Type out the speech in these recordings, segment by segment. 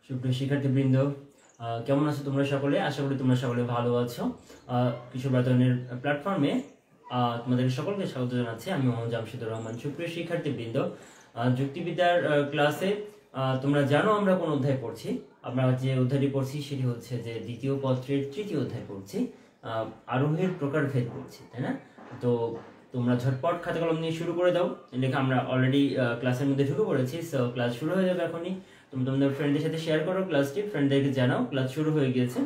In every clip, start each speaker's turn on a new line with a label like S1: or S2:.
S1: সুপ্রিয় শিক্ষার্থীবৃন্দ, কেমন আছো তোমরা সকলে? আশা করি তোমরা সকলে ভালো আছো। কিশোর বাতায়নের প্ল্যাটফর্মে তোমাদের সকলকে স্বাগত জানাচ্ছি। আমি মোহাম্মদ জামশেদুর রহমান। সুপ্রিয় শিক্ষার্থীবৃন্দ, যুক্তিবিদ্যার ক্লাসে তোমরা জানো আমরা কোন অধ্যায় পড়ছি। আমরা যে অধ্যায়টি পড়ছি সেটি হচ্ছে যে দ্বিতীয় পত্রের তৃতীয় অধ্যায় পড়ছি, আরোহের প্রকারভেদ পড়ছি, তাই না? তো তোমরা ঝটপট খাতা কলম নিয়ে শুরু করে দাও। লেখা আমরা অলরেডি ক্লাসের মধ্যে ঢুকে পড়েছি, সো ক্লাস শুরু হয়ে যাবে এখনই। তুমি তোমাদের ফ্রেন্ডদের সাথে শেয়ার করো ক্লাসটি, ফ্রেন্ডদেরকে জানাও ক্লাস শুরু হয়ে গিয়েছে।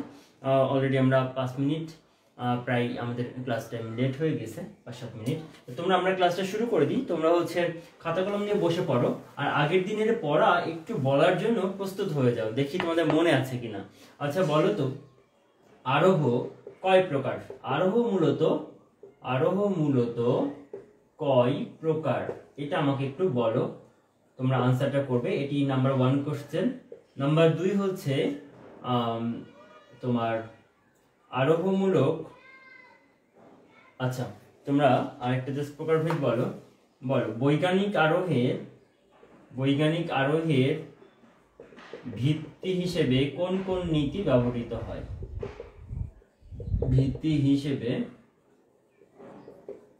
S1: অলরেডি আমরা 5 মিনিট প্রায় আমাদের ক্লাস টাইম লেট হয়ে গেছে, 5-7 মিনিট। আমরা ক্লাসটা শুরু করে দিই। তোমরা হচ্ছে খাতা কলম নিয়ে বসে পড়ো, আর আগের দিনের পড়া একটু বলার জন্য প্রস্তুত হয়ে যাও। দেখি তোমাদের মনে আছে কিনা। আচ্ছা বলো তো, আরোহ কয় প্রকার? আরোহ মূলত কয় প্রকার, এটা আমাকে একটু বলো। তোমরা আনসারটা করবে। এটি নাম্বার 1 কোশ্চেন। নাম্বার 2 হচ্ছে তোমার আরোহমূলক। আচ্ছা তোমরা আরেকটা জাস্ট প্রকারভেদ বলো। বৈজ্ঞানিক আরোহের ভিত্তি হিসেবে কোন কোন নীতি ব্যবহৃত হয়? ভিত্তি হিসেবে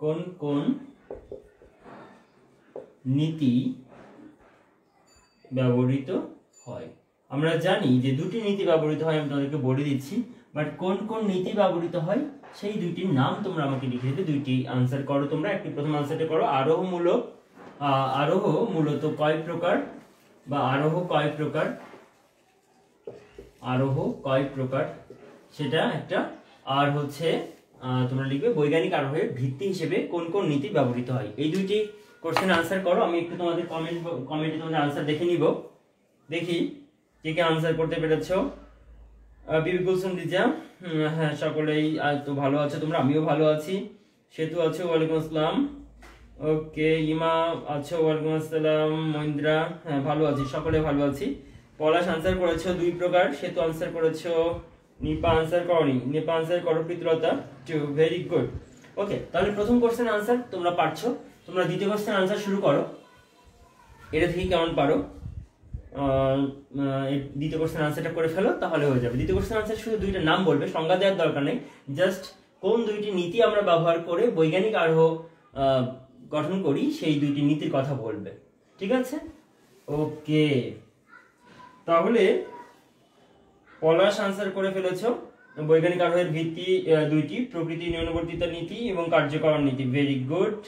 S1: কোন কোন নীতি ব্যবহৃত হয়? আমরা জানি যে দুটি নীতি ব্যবহৃত হয়, আমি তোমাদেরকে বলে দিচ্ছি, বাট কোন কোন নীতি ব্যবহৃত হয় সেই দুইটির নাম তোমরা আমাকে লিখে দিতে। দুইটি আনসার করো তোমরা। একটি প্রথম আনসারটা করো, আরোহ মূলত কয় প্রকার, বা আরোহ কয় প্রকার সেটা একটা। আর হচ্ছে তোমরা লিখবে বৈজ্ঞানিক আরোহের ভিত্তি হিসেবে কোন কোন নীতি ব্যবহৃত হয়। এই দুইটি কোশ্চেন আনসার করো। আমি একটু তোমাদের কমেন্টে তোমাদের আনসার দেখে নিব। দেখি কে কে আনসার করতে পেরেছো। বিবি কুলসুম রিজা, হ্যাঁ সকলেই তো ভালো আছো তোমরা, আমিও ভালো আছি। সেতু আছো, ওয়ালাইকুম আসসালাম। ওকে, ইমা আছো, ওয়ালাইকুম আসসালাম। মহিন্দ্রা, হ্যাঁ ভালো আছি, সকলে ভালো আছি। পলাশ আনসার করেছো 2 প্রকার। সেতু আনসার করেছো, নিপা আনসার করনি। নিপা আনসার করো, প্রীতিলতা 2, ভেরি গুড। ওকে, তাহলে প্রথম কোশ্চেন আনসার তোমরা পারছো। তোমরা দ্বিতীয় কোশ্চেন আনসার শুরু করো। এটা থেকে কেমন পারো দ্বিতীয় কোশ্চেন আনসারটা করে ফেলো, তাহলে হয়ে যাবে। দ্বিতীয় কোশ্চেন আনসার শুধু দুইটা নাম বলবে, সংজ্ঞা দেওয়ার দরকার নেই। জাস্ট কোন দুইটি নীতি আমরা ব্যবহার করে বৈজ্ঞানিক আরোহ গঠন করি সেই দুইটি নীতির কথা বলবে, ঠিক আছে? ওকে, তাহলে পলাশ আনসার করে ফেলেছো। বৈজ্ঞানিক আরোহের ভিত্তি দুইটি, প্রকৃতি নিয়মবর্তিতা নীতি এবং কার্যকরণ নীতি। ভেরি গুড,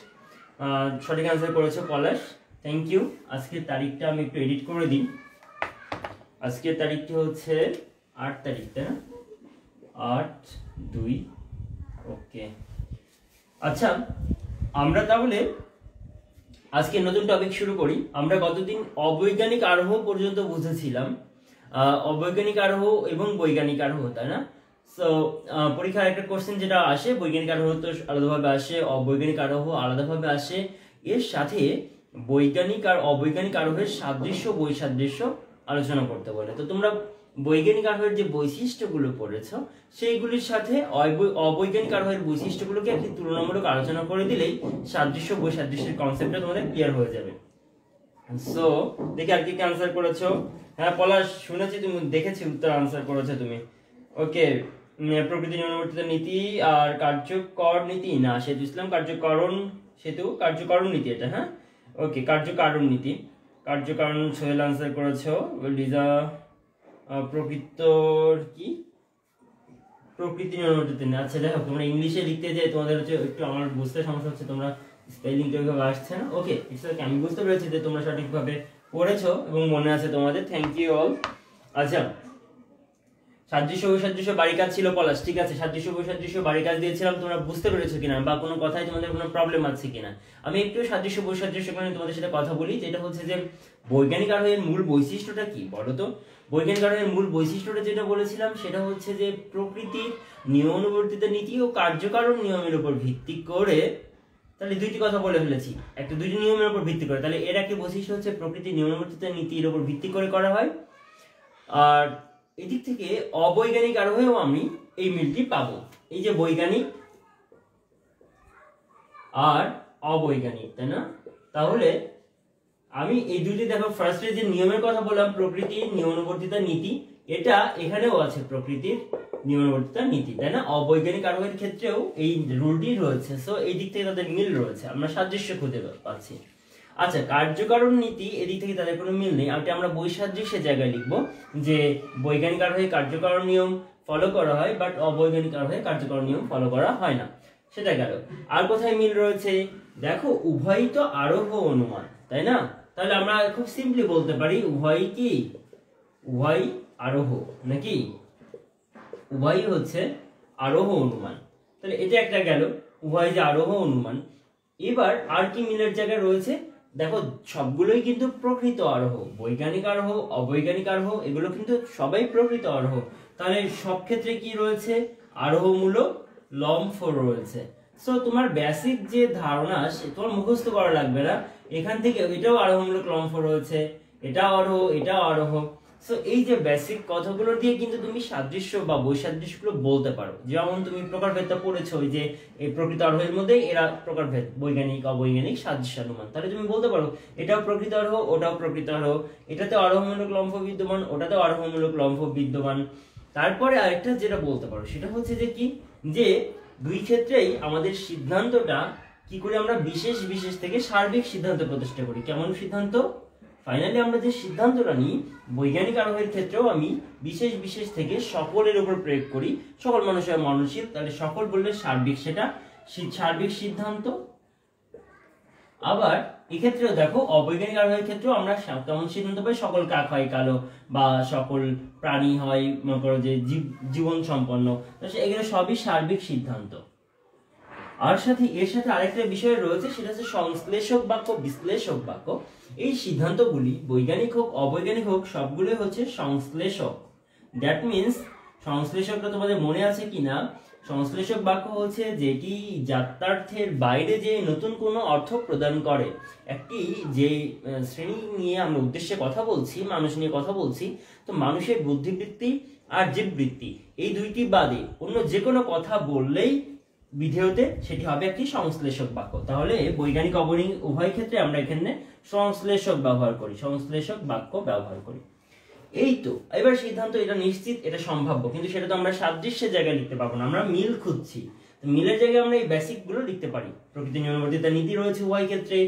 S1: সঠিক আনসার করেছো পলাশ, থ্যাংক ইউ। আজকের তারিখটা আমি একটু এডিট করে দিই। আজকের তারিখটি হচ্ছে 8 তারিখ, তাই না? 8/2। ওকে, আচ্ছা আমরা তাহলে আজকে নতুন টপিক শুরু করি। আমরা গতদিন অবৈজ্ঞানিক আরোহ পর্যন্ত বুঝেছিলাম, অবৈজ্ঞানিক আরোহ এবং বৈজ্ঞানিক আরোহ, তাই না? সো পরীক্ষার একটা কোশ্চেন যেটা আসে, বৈজ্ঞানিক আরোহ তো আলাদাভাবে আসে, অবৈজ্ঞানিক আরোহ আলাদাভাবে আসে। এর সাথে বৈজ্ঞানিক আর অবৈজ্ঞানিক আরোহের সাদৃশ্য বৈসাদৃশ্য আলোচনা করতে বলে। তো তোমরা বৈজ্ঞানিক আরোহের যে বৈশিষ্ট্যগুলো পড়েছ সেইগুলির সাথে অবৈজ্ঞানিক আরোহের বৈশিষ্ট্যগুলোকে একটি তুলনামূলক আলোচনা করে দিলেই সাদৃশ্য বৈসাদৃশ্যের কনসেপ্টটা তোমাদের ক্লিয়ার হয়ে যাবে। সো দেখি আর কি কি আনসার করেছো। হ্যাঁ পলাশ, শুনেছি তুমি, দেখেছি উত্তর আনসার করেছো তুমি। ওকে, প্রকৃতি নিয়মবর্তিত নীতি আর কার্যকর নীতি, না সেতু ইসলাম কার্যকরণ নীতি এটা। হ্যাঁ ওকে, কার্যকারণ নীতি, কার্যকারণ সোহেল আনসার করেছো। লিজা প্রকৃতি নিয়মবর্তিত নীতি। আচ্ছা দেখো, তোমরা ইংলিশে লিখতে যাই তোমাদের হচ্ছে একটু আমার বুঝতে সমস্যা হচ্ছে, তোমরা স্পেলিংটা ওইভাবে আসছে না। ওকে, ইটস ওকে, আমি বুঝতে পেরেছি যে তোমরা সঠিকভাবে পড়েছো এবং মনে আছে তোমাদের, থ্যাংক ইউ অল। আচ্ছা, সাদৃশ্য বৈসাদৃশ্য বাড়ি কাজ ছিল পলাশ, ঠিক আছে, সাদৃশ্য বৈসাদৃশ্য বাড়ি কাজ দিয়েছিলাম। তোমরা বুঝতে পেরেছো কিনা, বা কোনো কথায় তোমাদের কোনো প্রবলেম আছে কিনা? আমি একটু সাদৃশ্য বৈসাদৃশ্য মানে তোমাদের সাথে কথা বলি, যেটা হচ্ছে যে বৈজ্ঞানিক আরোহের মূল বৈশিষ্ট্যটা কি বলো তো? বৈজ্ঞানিক আরোহের মূল বৈশিষ্ট্যটা যেটা বলেছিলাম সেটা হচ্ছে যে প্রকৃতির নিয়মানুবর্তিত নীতি ও কার্যকারণ নিয়মের উপর ভিত্তি করে, তাহলে দুইটি কথা বলে ফেলেছি, একটা দুইটি নিয়মের উপর ভিত্তি করে। তাহলে এর একটি বৈশিষ্ট্য হচ্ছে প্রকৃতির নিয়মানুবর্তিত নীতির উপর ভিত্তি করে করা হয়। আর এদিক থেকে অবৈজ্ঞানিক আরোহেও আমি এই মিলটি পাবো, এই যে বৈজ্ঞানিক আর অবৈজ্ঞানিক, তাই না? তাহলে আমি এই দুইটি দেখো, ফার্স্টে যে নিয়মের কথা বললাম, প্রকৃতির নিয়মানুবর্তিতা নীতি, এটা এখানেও আছে প্রকৃতির নিয়মানুবর্তিতা নীতি, তাই না? অবৈজ্ঞানিক আরোহের ক্ষেত্রেও এই রুলটি রয়েছে। সো এই দিক থেকে তাদের মিল রয়েছে, আমরা সাদৃশ্য খুঁজে পাচ্ছি। আচ্ছা, কার্যকারণ নীতি, এদিক থেকে তাদের কোনো মিল নেই। আমরা বৈসাদৃশ্যের জায়গায় লিখবো যে বৈজ্ঞানিক আরোহে কার্যকারণ নিয়ম ফলো করা হয়, বাট অবৈজ্ঞানিক আরোহে কার্যকারণ নিয়ম ফলো করা হয় না। সেটা গেল। আর কোথায় মিল রয়েছে দেখো, উভয়ই তো আরোহ অনুমান, তাই না? তাহলে আমরা খুব সিম্পলি বলতে পারি উভয়ই কি, উভয়ই আরোহ, নাকি? উভয়ই হচ্ছে আরোহ অনুমান। তাহলে এটা একটা গেল, উভয় যে আরোহ অনুমান। এবার আর কি মিলের জায়গায় রয়েছে দেখো, সবগুলোই কিন্তু প্রকৃত আরোহ, বৈজ্ঞানিক আরোহ, অবৈজ্ঞানিক আরোহ, এগুলো কিন্তু সবাই প্রকৃত আরোহ। তাহলে সব ক্ষেত্রে কি রয়েছে, আরোহমূলক লম্ফ রয়েছে। সো তোমার বেসিক যে ধারণা তোমার মুখস্থ করা লাগবে না, এখান থেকে এটাও আরোহমূলক লম্ফ রয়েছে, এটাও আরোহ, এটাও আরোহ। সো এই যে বেসিক কথাগুলো দিয়ে কিন্তু তুমি সাদৃশ্য বা বৈসাদৃশ্যগুলো বলতে পারো। যেমন তুমি প্রকারভেদটা পড়েছো, ওই যে এই প্রকৃত আরোহের মধ্যে এরা প্রকারভেদ, বৈজ্ঞানিক অবৈজ্ঞানিক সাদৃশ্য অনুমান। তাহলে তুমি বলতে পারো এটাও প্রকৃত আরোহ, ওটাও প্রকৃত আরোহ, এটাতে আরোহমূলক লম্ফ বিদ্যমান, ওটাতেও আরোহমূলক লম্ফ বিদ্যমান। তারপরে আরেকটা যেটা বলতে পারো সেটা হচ্ছে যে কি, যে দুই ক্ষেত্রেই আমাদের সিদ্ধান্তটা কি করে আমরা বিশেষ বিশেষ থেকে সার্বিক সিদ্ধান্ত প্রতিষ্ঠা করি। কেমন সিদ্ধান্ত? ফাইনালি আমরা যে সিদ্ধান্তটা নিই বৈজ্ঞানিক আরোহের ক্ষেত্রেও আমি বিশেষ বিশেষ থেকে সকলের উপর প্রয়োগ করি। সকল মানুষের মননশীল, তাহলে সকল বললে সার্বিক, সেটা সার্বিক সিদ্ধান্ত। আবার এক্ষেত্রেও দেখো, অবৈজ্ঞানিক আরোহের ক্ষেত্রেও আমরা কেমন সিদ্ধান্ত পাই, সকল কাক হয় কালো, বা সকল প্রাণী হয় মনে করো যে জীবন সম্পন্ন। এগুলো সবই সার্বিক সিদ্ধান্ত। আর এর সাথে আরেকটা বিষয় রয়েছে, সেটা হচ্ছে সংশ্লেষক বাক্য, বিশ্লেষক বাক্য। এই সিদ্ধান্তগুলি বৈজ্ঞানিক হোক অবৈজ্ঞানিক হোক সবগুলোই হচ্ছে সংশ্লেষক। দ্যাট মিনস, সংশ্লেষকটা তোমাদের মনে আছে কিনা, সংশ্লেষক বাক্য হচ্ছে যেটি যাত্রার্থের বাইরে যে নতুন কোনো অর্থ প্রদান করে। একটি যে শ্রেণী নিয়ে আমরা উদ্দেশ্যে কথা বলছি, মানুষ নিয়ে কথা বলছি, তো মানুষের বুদ্ধিবৃত্তি আর জীববৃত্তি এই দুইটি বাদে অন্য যে কোনো কথা বললেই বিধেয়তে সেটি হবে একটি সংশ্লেষক বাক্য। তাহলে বৈজ্ঞানিক অবৈজ্ঞানিক উভয় ক্ষেত্রে আমরা এখানে সংশ্লেষক ব্যবহার করি, সংশ্লেষক বাক্য ব্যবহার করি। এই তো, এবার সিদ্ধান্ত এটা নিশ্চিত, এটা সম্ভাব্য, কিন্তু সেটা তো আমরা সাদৃশ্যের জায়গায় লিখতে পারবো না, আমরা মিল খুঁজছি। মিলের জায়গায় আমরা এই বেসিক গুলো লিখতে পারি। প্রকৃতি নিয়মানুবর্তিতা নীতি রয়েছে উভয় ক্ষেত্রে,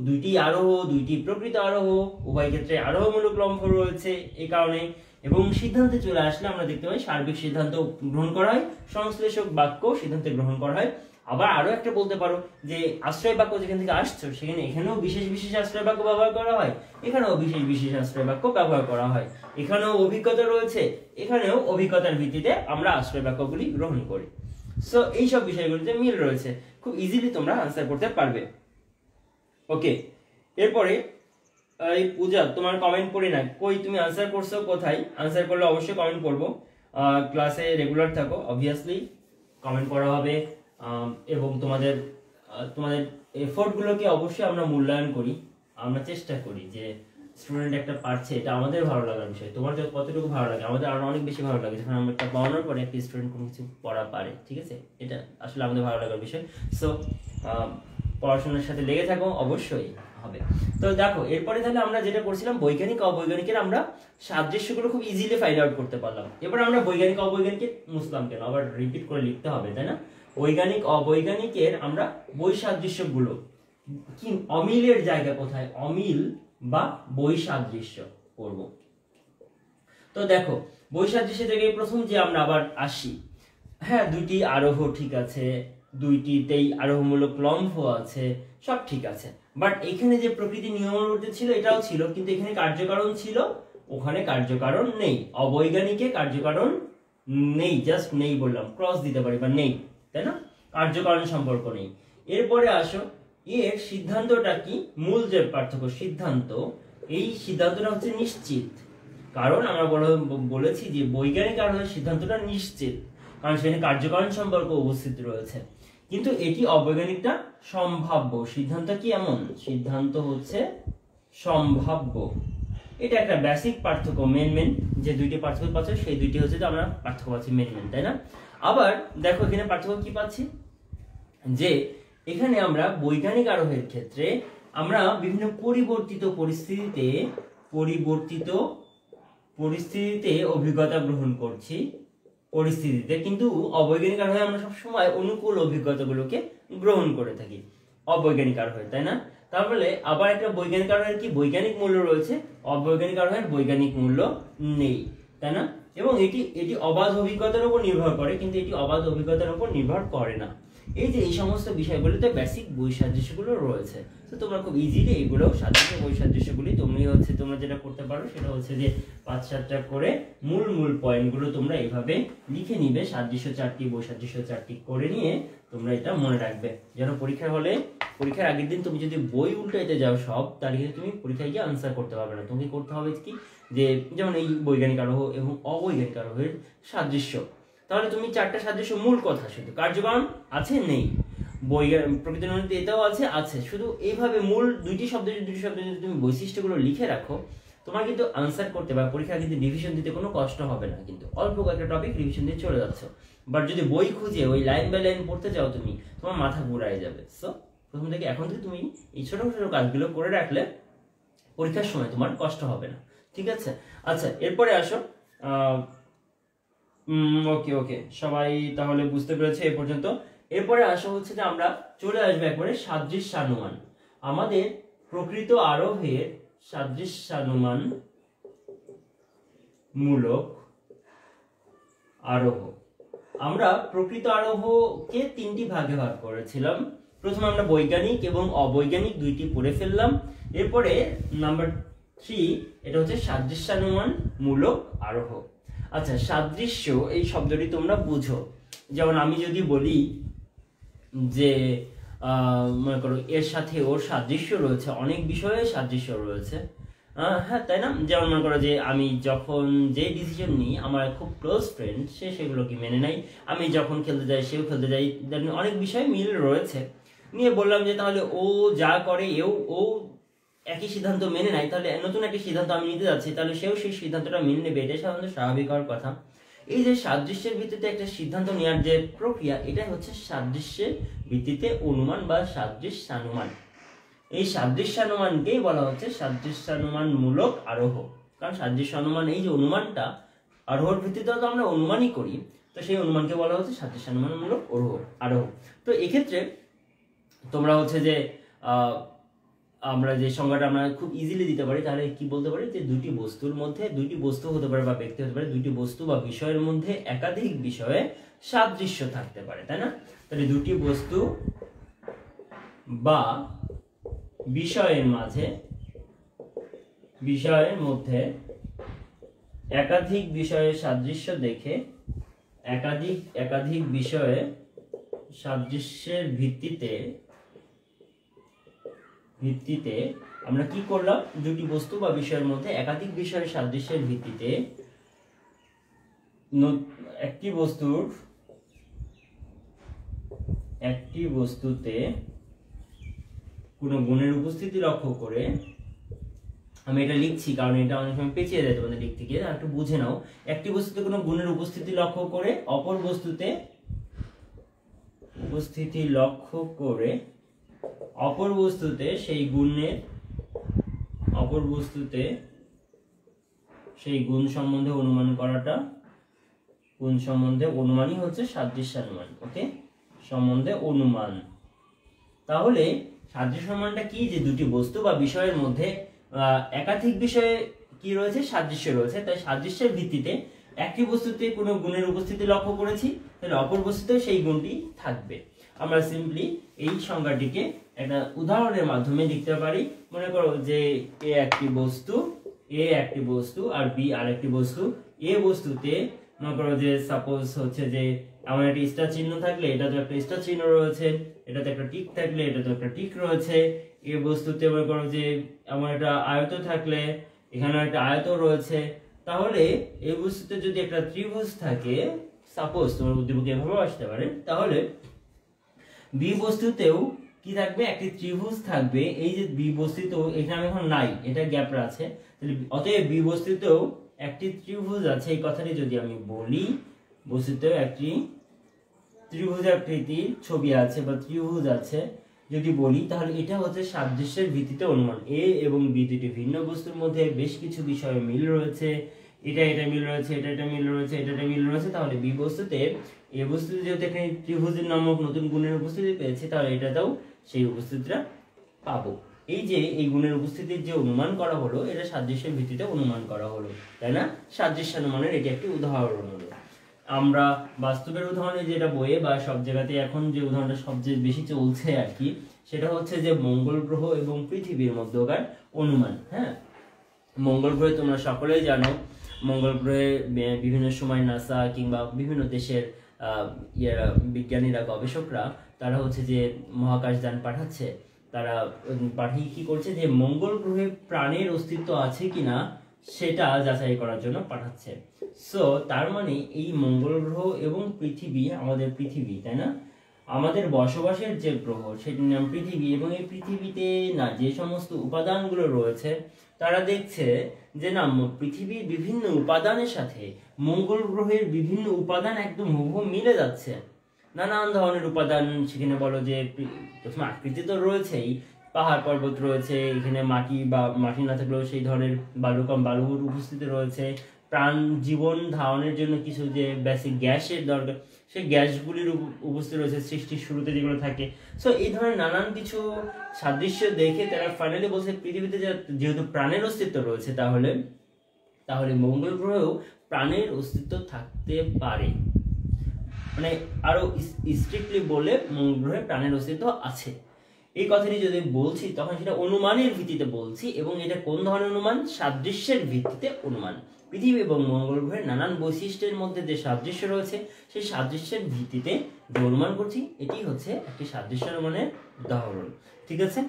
S1: দুইটি আরোহ, দুইটি প্রকৃত আরোহ, উভয় ক্ষেত্রে আরোহমূলক লম্ফ রয়েছে এই কারণে। এবং সিদ্ধান্তে চলে আসলে আমরা দেখতে পাই সার্বিক সিদ্ধান্ত গ্রহণ করা হয়, সংশ্লেষক বাক্য সিদ্ধান্তে গ্রহণ করা হয়। আবার আরো একটা বলতে পারো যে আশ্রয় বাক্য যেখান থেকে আসছো সেখানে এখানেও বিশেষ বিশেষ আশ্রয় বাক্য ব্যবহার করা হয়, এখানেও বিশেষ বিশেষ আশ্রয় বাক্য ব্যবহার করা হয়। এখানেও অভিজ্ঞতা রয়েছে, এখানেও অভিজ্ঞতার ভিত্তিতে আমরা আশ্রয় বাক্যগুলি গ্রহণ করি। সো এইসব বিষয়গুলিতে মিল রয়েছে, খুব ইজিলি তোমরা আনসার করতে পারবে। ওকে, এরপরে এই পূজা তোমার কমেন্ট পড়ি না, কই তুমি আনসার করছো কোথায়? আনসার করলে অবশ্যই কমেন্ট করবো। ক্লাসে রেগুলার থাকো, অবভিয়াসলি কমেন্ট করা হবে। এবং তোমাদের এফোর্টগুলোকে অবশ্যই আমরা মূল্যায়ন করি, আমরা চেষ্টা করি যে স্টুডেন্ট একটা পারছে, এটা আমাদের ভালো লাগার বিষয়। তোমার কতটুকু ভালো লাগে, আমাদের আরো অনেক বেশি ভালো লাগে যখন আমরা একটা পড়ানোর পরে একটা স্টুডেন্ট কোনো কিছু পড়া পারে। ঠিক আছে, এটা আসলে আমাদের ভালো লাগার বিষয়। সো পড়াশোনার সাথে লেগে থাকো, অবশ্যই হবে। তো দেখো, এরপরে তাহলে আমরা যেটা করছিলাম বৈজ্ঞানিক অবৈজ্ঞানিকের আমরা সাদৃশ্যগুলো খুব ইজিলি ফাইন্ড আউট করতে পারলাম। এবার আমরা বৈজ্ঞানিক অবৈজ্ঞানিকের মুসলাম কেন আবার রিপিট করে লিখতে হবে, তাই না? বৈজ্ঞানিক অবৈজ্ঞানিকের আমরা বৈসাদৃশ্যগুলো কি, অমিলের জায়গা কোথায়, অমিল বা বৈসাদৃশ্য করব। তো দেখো, বৈসাদৃশ্যের জায়গায় প্রথম যে আমরা আবার আসি, হ্যাঁ দুইটি আরোহ ঠিক আছে, দুইটিতেই আরোহমূলক লম্ফ আছে, সব ঠিক আছে। বাট এখানে যে প্রকৃতি নিয়মানুবর্তিতা ছিল এটাও ছিল, কিন্তু এখানে কার্যকারণ ছিল, ওখানে কার্যকারণ নেই। অবৈজ্ঞানিকে কার্যকারণ নেই, জাস্ট নেই বললাম, ক্রস দিতে পারি বা নেই, তাই না? কার্যকারণ সম্পর্ক নেই। এরপরে আসো, এর সিদ্ধান্তটা কি, মূল যে পার্থক্য সিদ্ধান্ত, এই সিদ্ধান্তটা হচ্ছে নিশ্চিত। কারণ আমরা বলেছি যে বৈজ্ঞানিক আরোহের সিদ্ধান্তটা নিশ্চিত, কারণ সেখানে কার্যকারণ সম্পর্ক উপস্থিত রয়েছে। কিন্তু এটি অবৈজ্ঞানিকটা সম্ভাব্য। সিদ্ধান্ত কি এমন, সিদ্ধান্ত হচ্ছে সম্ভাব্য। এটা একটা বেসিক পার্থক্য, মেন যে দুইটি পার্থক্য পাচ্ছি সেই দুইটি হচ্ছে যে আমরা পার্থক্য পাচ্ছি মেন, তাই না? আবার দেখো এখানে পার্থক্য কি পাচ্ছি, যে এখানে আমরা বৈজ্ঞানিক আরোহের ক্ষেত্রে আমরা বিভিন্ন পরিবর্তিত পরিস্থিতিতে অভিজ্ঞতা গ্রহণ করছি পরিস্থিতিতে, কিন্তু অবৈজ্ঞানিক আরোহে আমরা সবসময় অনুকূল অভিজ্ঞতাগুলোকে গ্রহণ করে থাকি অবৈজ্ঞানিক আরোহে, তাই না? তাহলে আবার একটা বৈজ্ঞানিক আরোহের কি বৈজ্ঞানিক মূল্য রয়েছে, অবৈজ্ঞানিক আরোহের বৈজ্ঞানিক মূল্য নেই, তাই না? এবং এটি অবাধ অভিজ্ঞতার উপর নির্ভর করে, কিন্তু এটি অবাধ অভিজ্ঞতার উপর নির্ভর করে না। এই যে এই সমস্ত বিষয়গুলোতে বেসিক বৈসাদৃশ্যগুলো রয়েছে, তো তোমরা খুব ইজিলি এগুলো সাদৃশ্য বৈসাদৃশ্যগুলি তোমরা যেটা করতে পারো সেটা হচ্ছে যে 5-7টা করে মূল পয়েন্টগুলো তোমরা এইভাবে লিখে নিবে, সাদৃশ্য 4টি বৈসাদৃশ্য 4টি করে নিয়ে তোমরা এটা মনে রাখবে, যেন পরীক্ষার আগের দিন তুমি যদি বই উল্টাইতে যাও সব, তাহলে কিন্তু তুমি পরীক্ষায় গিয়ে আনসার করতে পারবে না। তোমাকে করতে হবে কি, যে যেমন এই বৈজ্ঞানিক আরোহ এবং অবৈজ্ঞানিক আরোহের সাদৃশ্য, তাহলে তুমি 4টা সাদৃশ্য মূল কথা, শুধু কার্যকারণ আছে নেই, প্রকৃতির নদীতে এটাও আছে, শুধু এইভাবে মূল দুইটি শব্দ যদি তুমি বৈশিষ্ট্যগুলো লিখে রাখো, তোমার কিন্তু আনসার করতে বা পরীক্ষা কিন্তু রিভিশন দিতে কোনো কষ্ট হবে না, কিন্তু অল্প কয়েকটা টপিক রিভিশন দিয়ে চলে যাচ্ছ। বাট যদি বই খুঁজে ওই লাইন বাই লাইন পড়তে যাও তুমি, তোমার মাথা ঘুরাই যাবে। সো প্রথম থেকে এখন থেকে তুমি এই ছোট কাজগুলো করে রাখলে পরীক্ষার সময় তোমার কষ্ট হবে না, ঠিক আছে? আচ্ছা, এরপরে আসো। ওকে, সবাই তাহলে বুঝতে পেরেছে এ পর্যন্ত। এরপরে আসা হচ্ছে যে আমরা চলে আসবো একবারে সাদৃশ্যানুমান। আমাদের প্রকৃত আরোহের সাদৃশ্যানুমান মূলক আরোহ। আমরা প্রকৃত আরোহকে 3টি ভাগে ভাগ করেছিলাম। প্রথমে আমরা বৈজ্ঞানিক এবং অবৈজ্ঞানিক 2টি পড়ে ফেললাম। এরপরে নাম্বার 3 এটা হচ্ছে সাদৃশ্যানুমান মূলক আরোহ। আচ্ছা, সাদৃশ্য এই শব্দটি তোমরা বুঝো, যেমন আমি যদি বলি যে মনে করো এর সাথে ওর সাদৃশ্য রয়েছে, অনেক বিষয়ে সাদৃশ্য রয়েছে, হ্যাঁ তাই না? যেমন মনে করো যে আমি যখন যে ডিসিশন নিই, আমার খুব ক্লোজ ফ্রেন্ড সে সেগুলোকে মেনে নেয়, আমি যখন খেলতে যাই সেও খেলতে যাই, অনেক বিষয়ে মিল রয়েছে। নিয়ে বললাম যে তাহলে ও যা করে ও একই সিদ্ধান্ত মেনে নেয়, তাহলে নতুন একটা সিদ্ধান্ত আমি নিতে যাচ্ছি, তাহলে সেও সেই সিদ্ধান্তটা মেনে নেবে, এটা সাধারণত স্বাভাবিক হওয়ার কথা। এই যে সাদৃশ্যের ভিত্তিতে একটা সিদ্ধান্ত নেওয়ার যে প্রক্রিয়া, এটাই হচ্ছে সাদৃশ্যের ভিত্তিতে অনুমান বা সাদৃশ্যানুমান। এই সাদৃশ্যানুমানকেই বলা হচ্ছে সাদৃশ্যানুমান মূলক আরোহ। কারণ সাদৃশ্যানুমান, এই যে অনুমানটা, আরোহর ভিত্তিতে তো আমরা অনুমানই করি, তো সেই অনুমানকে বলা হচ্ছে সাদৃশ্যানুমান মূলক আরোহ। তো এক্ষেত্রে তোমরা হচ্ছে যে আমরা যে সংজ্ঞাটা আমরা খুব ইজিলি দিতে পারি, তাহলে কি বলতে পারি যে দুটি বস্তুর মধ্যে, দুইটি বস্তু হতে পারে বা ব্যক্তি হতে পারে, দুইটি বস্তু বা বিষয়ের মধ্যে একাধিক বিষয়ে সাদৃশ্য থাকতে পারে, তাই না? তাহলে দুটি বস্তু বা বিষয়ের মধ্যে একাধিক বিষয়ের সাদৃশ্য দেখে একাধিক বিষয়ে সাদৃশ্যের ভিত্তিতে আমরা কি করলাম, দুটি বস্তু বা বিষয়ের মধ্যে একাধিক বিষয়ের সাদৃশ্যের ভিত্তিতে একটি বস্তুতে কোনো গুণের উপস্থিতি লক্ষ্য করে, আমি এটা লিখছি কারণ এটা অনেক সময় পেঁচিয়ে যায় তোমাদের দিক থেকে, একটু বুঝে নাও। একটি বস্তুতে কোনো গুণের উপস্থিতি লক্ষ্য করে অপর বস্তুতে সেই গুণ সম্বন্ধে অনুমান করাটা, গুণ সম্বন্ধে অনুমানই হচ্ছে সাদৃশ্যানুমান। ওকে, সম্বন্ধে অনুমান। তাহলে সাদৃশ্যানুমানটা কি, যে দুটি বস্তু বা বিষয়ের মধ্যে একাধিক বিষয়ে কি রয়েছে, সাদৃশ্য রয়েছে, তাই সাদৃশ্যের ভিত্তিতে একটি বস্তুতে কোনো গুণের উপস্থিতি লক্ষ্য করেছি, তাহলে অপর বস্তুতেও সেই গুণটি থাকবে। আমরা সিম্পলি এই সংজ্ঞাটিকে একটা উদাহরণের মাধ্যমে লিখতে পারি। মনে করো যে এ একটি বস্তু আর বি আর একটি বস্তু। এ বস্তুতে মনে করো যে সাপোজ হচ্ছে যে আমার একটা স্টার চিহ্ন থাকলে এটা তো একটা স্টার চিহ্ন রয়েছে, এটাতে একটা টিক থাকলে এটা তো একটা টিক রয়েছে। এ বস্তুতে মনে করো যে আমার একটা আয়ত থাকলে এখানে একটা আয়ত রয়েছে। তাহলে এই বস্তুতে যদি একটা ত্রিভুজ থাকে, সাপোজ তোমার বুদ্ধিমুখে এভাবেও আসতে পারে, তাহলে বি বস্তুতেও কি থাকবে, একটি ত্রিভুজ থাকবে। এই যে বি বস্তুতেও এখানে এখন নাই, এটা গ্যাপ আছে, তাহলে অতএব বি বস্তুতেও একটি ত্রিভুজ আছে। এই কথাটি যদি আমি বলি, বস্তুতেও একটি ত্রিভুজ আকৃতির ছবি আছে বা ত্রিভুজ আছে, যদি বলি তাহলে এটা হচ্ছে সাদৃশ্যের ভিত্তিতে অনুমান। এ এবং বি দুটি ভিন্ন বস্তুর মধ্যে বেশ কিছু বিষয়ে মিল রয়েছে, এটা মিল রয়েছে, এটা মিল রয়েছে, এটা মিল রয়েছে, তাহলে বি বস্তুতে এ বস্তুতে যেহেতু এখানে ত্রিভুজের নামক নতুন গুণের উপস্থিতি পেয়েছে, তাহলে এটাতেও সেই উপস্থিতিটা পাবো। এই যে এই গুণের উপস্থিতির যে অনুমান করা হলো, এটা সাদৃশ্যের ভিত্তিতে অনুমান করা হলো, তাই না? সাদৃশ্যানুমানের এটি একটি উদাহরণ হলো। আমরা বাস্তবের উদাহরণে যেটা বইয়ে বা সব জায়গাতে এখন যে উদাহরণটা সবচেয়ে বেশি চলছে আর কি, সেটা হচ্ছে যে মঙ্গল গ্রহ এবং পৃথিবীর মধ্যকার অনুমান। হ্যাঁ, মঙ্গল গ্রহে তোমরা সকলেই জানো, মঙ্গল গ্রহে বিভিন্ন সময় নাসা কিংবা বিভিন্ন দেশের বিজ্ঞানীরা, গবেষকরা, তারা হচ্ছে যে মহাকাশযান পাঠাচ্ছে। তারা পাঠিয়ে কি করছে, যে মঙ্গল গ্রহে প্রাণের অস্তিত্ব আছে কিনা সেটা যাচাই করার জন্য পাঠাচ্ছে। সো তার মানে এই মঙ্গল গ্রহ এবং পৃথিবী, আমাদের পৃথিবী, তাই না, আমাদের বসবাসের যে গ্রহ সেটির নাম পৃথিবী, এবং এই পৃথিবীতে না যে সমস্ত উপাদানগুলো রয়েছে, তারা দেখছে যে না পৃথিবীর বিভিন্ন উপাদানের সাথে মঙ্গল গ্রহের বিভিন্ন উপাদান একদম হুবহু মিলে যাচ্ছে। নানান ধরনের উপাদান সেখানে, বলো যে প্রথমে আকৃতি তো রয়েছেই, পাহাড় পর্বত রয়েছে, এখানে মাটি বা মাটি না থাকলেও সেই ধরনের বালুর উপস্থিতি রয়েছে, প্রাণ জীবন ধারণের জন্য কিছু যে বেসিক গ্যাসের দরকার, সেই গ্যাসগুলির উপস্থিতি রয়েছে সৃষ্টির শুরুতে যেগুলো থাকে। সো এই ধরনের নানান কিছু সাদৃশ্য দেখে তারা ফাইনালি বলছে পৃথিবীতে যেহেতু প্রাণের অস্তিত্ব রয়েছে, তাহলে মঙ্গল গ্রহেও প্রাণের অস্তিত্ব থাকতে পারে। মানে আরো স্ট্রিক্টলি বলে মঙ্গল গ্রহে প্রাণের অস্তিত্ব আছে। এই কথাটি যদি বলছি তখন সেটা অনুমানের ভিত্তিতে বলছি, এবং এটা কোন ধরনের অনুমান? সাদৃশ্যের ভিত্তিতে অনুমান। পৃথিবী এবং মঙ্গল গ্রহের নানান বৈশিষ্ট্যের মধ্যে যে সাদৃশ্য রয়েছে, সেই সাদৃশ্যের ভিত্তিতে যে অনুমান করছি, এটি হচ্ছে একটি সাদৃশ্যানুমানের উদাহরণ। ঠিক আছে,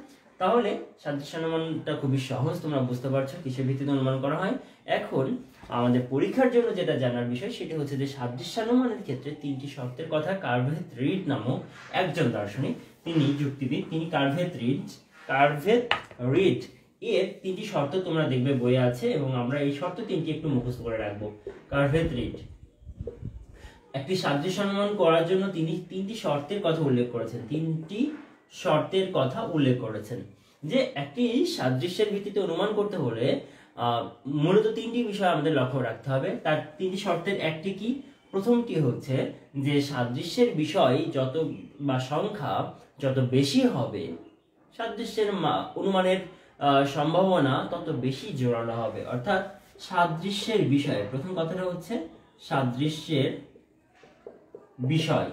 S1: তাহলে সাদৃশ্যানুমানটা খুবই সহজ, তোমরা বুঝতে পারছো কিসের ভিত্তিতে অনুমান করা হয়। এখন আমাদের পরীক্ষার জন্য যেটা জানার বিষয়, সেটা হচ্ছে যে সাদৃশ্যানুমানের ক্ষেত্রে তিনটি শর্তের কথা কার্ভেত রিড নামক একজন দার্শনিক, তিনি যুক্তিবিদ, তিনি কার্ভেত রিড এর তিনটি শর্ত তোমরা দেখবে বইয়ে আছে, এবং আমরা এই শর্ত তিনটি একটু মুখস্থ করে রাখবো। কার্ভেত রিড একটি সাদৃশ্যানুমান করার জন্য তিনি তিনটি শর্তের কথা উল্লেখ করেছেন। যে একটি সাদৃশ্যের ভিত্তিতে অনুমান করতে হলে মূলত তিনটি বিষয় আমাদের লক্ষ্য রাখতে হবে। তার তিনটি শর্তের একটি কি? প্রথমটি হচ্ছে যে সাদৃশ্যের বিষয় যত বা সংখ্যা যত বেশি হবে, সাদৃশ্যের অনুমানের সম্ভাবনা তত বেশি জোরালো হবে। অর্থাৎ সাদৃশ্যের বিষয়, প্রথম কথাটা হচ্ছে সাদৃশ্যের বিষয়।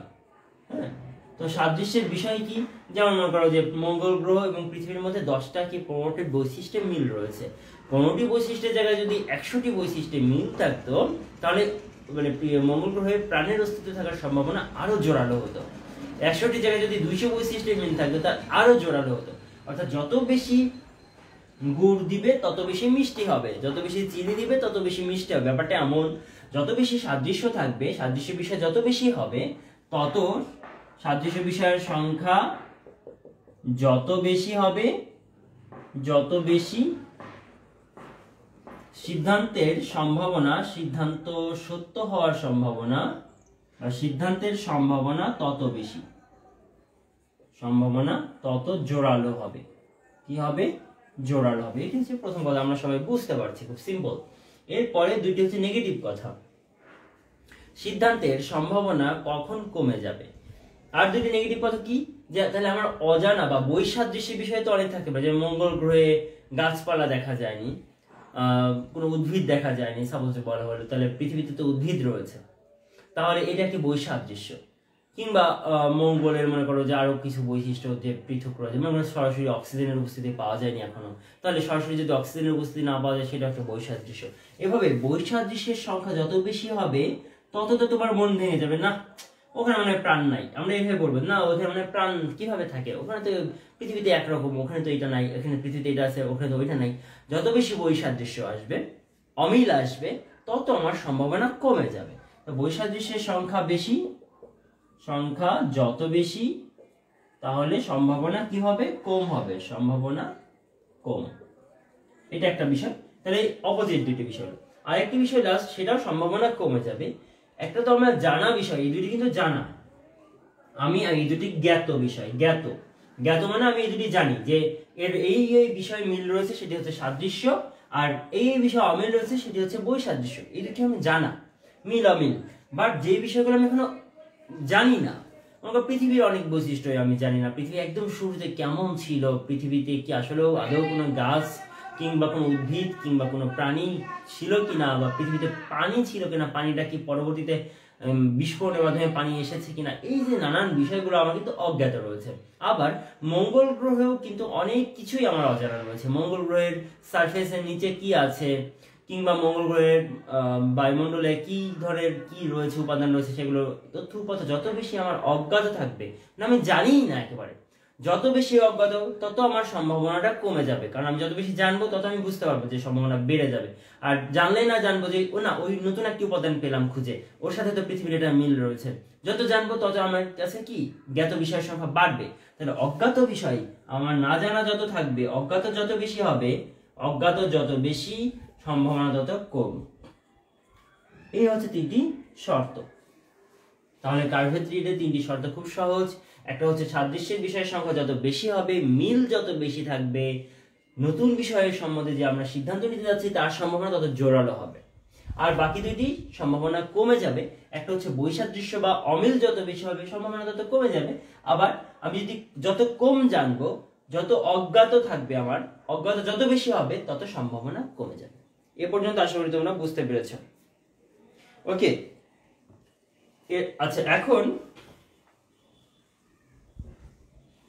S1: হ্যাঁ, তো সাদৃশ্যের বিষয় কি? যেমন মনে করো যে মঙ্গল গ্রহ এবং পৃথিবীর মধ্যে 10টা কি 15টি বৈশিষ্ট্যে মিল রয়েছে। 15টি বৈশিষ্ট্যের জায়গায় যদি 100টি বৈশিষ্ট্যে মিল থাকতো, তাহলে মানে মঙ্গল গ্রহে প্রাণের অস্তিত্ব থাকার সম্ভাবনা আরো জোরালো হতো। 100টি জায়গায় যদি 200 বৈশিষ্ট্যে মিল থাকতো, তার আরো জোরালো হতো। অর্থাৎ যত বেশি গুড় দিবে তত বেশি মিষ্টি হবে, যত বেশি চিনি দিবে তত বেশি মিষ্টি হবে। ব্যাপারটা এমন, যত বেশি সাদৃশ্য থাকবে, সাদৃশ্য বিষয় যত বেশি হবে, তত সাদৃশ্য বিষয়ের সংখ্যা যত বেশি হবে, যত বেশি সিদ্ধান্তের সম্ভাবনা, সিদ্ধান্ত সত্য হওয়ার সম্ভাবনা, সিদ্ধান্তের সম্ভাবনা তত বেশি, সম্ভাবনা তত জোরালো হবে। কি হবে? জোরালো হবে। এটি হচ্ছে প্রথম কথা, আমরা সবাই বুঝতে পারছি, খুব সিম্পল। এরপরে দুইটি হচ্ছে নেগেটিভ কথা। সিদ্ধান্তের সম্ভাবনা কখন কমে যাবে। আর দুটি নেগেটিভ কথা কি? যে তাহলে আমার অজানা বা বৈসাদৃশ্যের বিষয় তো অনেক থাকতে পারে। যেমন মঙ্গল গ্রহে গাছপালা দেখা যায়নি, কোনো উদ্ভিদ দেখা যায়নি, সাপোজ বলা হলো, তাহলে পৃথিবীতে তো উদ্ভিদ রয়েছে, তাহলে এটা একটি বৈসাদৃশ্য। কিংবা মঙ্গলের মনে করো যে আরো কিছু বৈশিষ্ট্য যে পৃথক রয়েছে, মনে করো সরাসরি অক্সিজেনের উপস্থিতি পাওয়া যায়নি এখনো, তাহলে সরাসরি যদি অক্সিজেনের উপস্থিতি না পাওয়া যায়, সেটা একটা বৈসাদৃশ্য। এভাবে বৈসাদৃশ্যের সংখ্যা যত বেশি হবে, তত তো তোমার মন ভেঙে যাবে, না ওখানে মানে প্রাণ নাই। আমরা এইভাবে বলবো, না ওখানে মানে প্রাণ কিভাবে থাকে, ওখানে তো পৃথিবীতে একরকম, ওখানে তো এটা নাই, এখানে পৃথিবীতে এটা আছে, ওখানে তো ওইটা নাই। যত বেশি বৈসাদৃশ্য আসবে, অমিল আসবে, তত আমার সম্ভাবনা কমে যাবে। তো বৈসাদৃশ্যের সংখ্যা বেশি, সংখ্যা যত বেশি, তাহলে সম্ভাবনা কি হবে? কম হবে, সম্ভাবনা কম। এটা একটা বিষয়। তাহলে অপোজিট দুটি বিষয়। আরেকটি বিষয় লাস্ট, সেটাও সম্ভাবনা কমে যাবে। একটা তো আমরা জানা বিষয়, এই দুটি কিন্তু জানা, আমি এই দুটি জ্ঞাত বিষয়, জ্ঞাত। জ্ঞাত মানে আমি এই দুটি জানি যে এর এই এই বিষয়ে মিল রয়েছে সেটি হচ্ছে সাদৃশ্য, আর এই এই বিষয়ে অমিল রয়েছে সেটি হচ্ছে বৈসাদৃশ্য। এই দুটি আমি জানা, মিল অমিল। বাট যে বিষয়গুলো আমি এখনো জানি না, পৃথিবীর অনেক বৈশিষ্ট্য আমি জানি না। পৃথিবী একদম শুরুতে কেমন ছিল, পৃথিবীতে কি আসলেও আদৌ কোনো গাছ কিংবা কোনো উদ্ভিদ কিংবা কোনো প্রাণী ছিল কিনা, বা পৃথিবীতে পানি ছিল কিনা, পানিটা কি পরবর্তীতে বিস্ফোরণের মাধ্যমে পানি এসেছে কিনা, এই যে নানান বিষয়গুলো আমার কিন্তু অজ্ঞাত রয়েছে। আবার মঙ্গল গ্রহেও কিন্তু অনেক কিছুই আমার অজানা রয়েছে। মঙ্গল গ্রহের সারফেসের নিচে কি আছে, কিংবা মঙ্গল গ্রহের বায়ুমণ্ডলে কি ধরনের কি রয়েছে, উপাদান রয়েছে, সেগুলো তথ্য উপাত্ত যত বেশি আমার অজ্ঞাত থাকবে, না আমি জানিই না একেবারে, যত বেশি অজ্ঞাত তত আমার সম্ভাবনাটা কমে যাবে। কারণ আমি যত বেশি জানবো তত আমি বুঝতে পারবো যে সম্ভাবনা বেড়ে যাবে। আর জানলেই না জানবো যে ও না, ওই নতুন একটি উপাদান পেলাম খুঁজে, ওর সাথে তো পৃথিবীর একটা মিল রয়েছে। যত জানবো তত আমার কাছে কি জ্ঞাত বিষয়ের সংখ্যা বাড়বে। তাহলে অজ্ঞাত বিষয় আমার না জানা যত থাকবে, অজ্ঞাত যত বেশি হবে, অজ্ঞাত যত বেশি সম্ভাবনা তত কম। এই হচ্ছে তিনটি শর্ত। তাহলে কার্ভের থ্রিডে তিনটি শর্ত খুব সহজ। একটা হচ্ছে সাদৃশ্যের বিষয়ের সংখ্যা যত বেশি হবে, মিল যত বেশি থাকবে, নতুন বিষয়ের সম্বন্ধে যে আমরা সিদ্ধান্ত নিতে যাচ্ছি তার সম্ভাবনা তত জোরালো হবে। আর বাকি দুইটি সম্ভাবনা কমে যাবে। একটা হচ্ছে বৈসাদৃশ্য বা অমিল যত বেশি হবে, সম্ভাবনা তত কমে যাবে। আবার আমি যদি যত কম জানবো, যত অজ্ঞাত থাকবে আমার, অজ্ঞাত যত বেশি হবে তত সম্ভাবনা কমে যাবে। এ পর্যন্ত আশা করি তোমরা বুঝতে পেরেছ। ওকে, আচ্ছা, এখন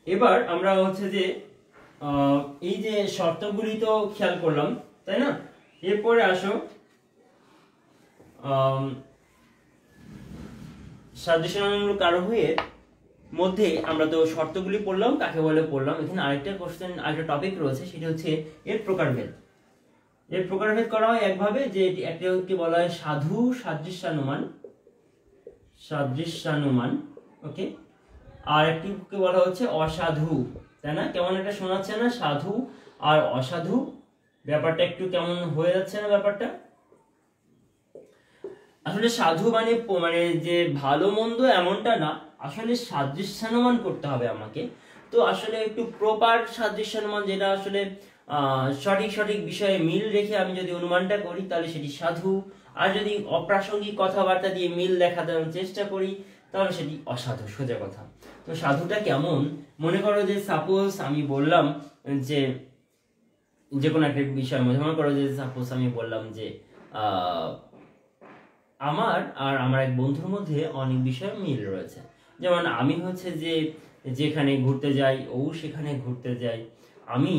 S1: এবার আমরা হচ্ছে যে এই যে শর্তগুলি তো খেয়াল করলাম, তাই না? এরপরে আসো সাদৃশ্যমূলক আরোহের মধ্যে আমরা তো শর্তগুলি পড়লাম, কাকে বলে পড়লাম। এখানে আরেকটা কোশ্চেন, আরেকটা টপিক রয়েছে, সেটা হচ্ছে এর প্রকারভেদ। এর প্রকারভেদ করা হয় একভাবে যে একটি বলা হয় সাধু সাদৃশ্যানুমান, সাদৃশ্যানুমান, ওকে। আর একটিকে বলা হচ্ছে অসাধু, তাই না? কেমন একটা শোনাচ্ছে না, সাধু আর অসাধু, ব্যাপারটা একটু কেমন হয়ে যাচ্ছে না ব্যাপারটা? আসলে সাধু মানে যে ভালো মন্দ এমনটা না, আসলে সাদৃশ্যানুমান করতে হবে আমাকে। তো আসলে একটু প্রপার সাদৃশ্যানুমান, যেটা আসলে সঠিক সঠিক বিষয়ে মিল রেখে আমি যদি অনুমানটা করি তাহলে সেটি সাধু। আর যদি অপ্রাসঙ্গিক কথাবার্তা দিয়ে মিল দেখাতে চেষ্টা করি তাহলে সেটি অসাধু, সোজা কথা। তো সাধুটা কেমন, মনে করো যে সাপোজ আমি বললাম যে কোনো একটা বিষয়ের মধ্যে, মনে করো যে সাপোজ আমি বললাম যে আমার আর আমার এক বন্ধুর মধ্যে অনেক বিষয়ে মিল রয়েছে। যেমন আমি হচ্ছে যে যেখানে ঘুরতে যাই ও সেখানে ঘুরতে যায়, আমি